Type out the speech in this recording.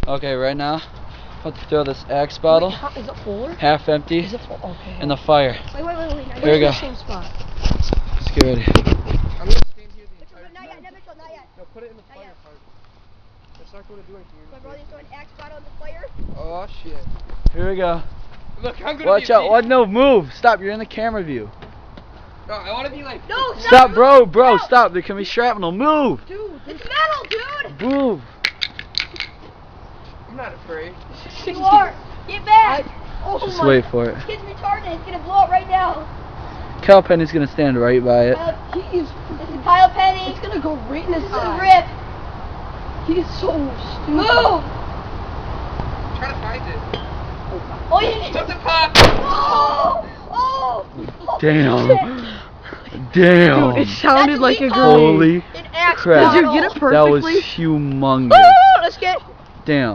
Okay, right now, I'm about to throw this Axe bottle, Wait, is it full? half empty, Is it full? Okay. in the fire. Wait. Here we go. Same spot. Let's get ready. I'm gonna stand here the entire time. Not yet. No, put it in the fire part. It's not going to do anything. My brother's throwing Axe bottle in the fire. Oh shit. Here we go. Look, I'm gonna Watch out. What? No, move. Stop. You're in the camera view. No, I want to be like. No, Stop, bro. Stop. There can be shrapnel. Move. Dude, it's metal, dude. Move. I'm not afraid. You are. Get back. Just wait for it. This kid's retarded. It's gonna blow up right now. Kyle Penny's gonna stand right by it. This is Kyle Penny. It's gonna go right in his This is eye. Rip. He is so stupid. Move. Try to find it. Oh, you need Stop the pop. Oh. Damn. Shit. Damn. Dude, it sounded That's like a illegal. grenade. Holy An Axe crap. Did you bottle. get it That was perfectly? humongous. Let's get. Damn.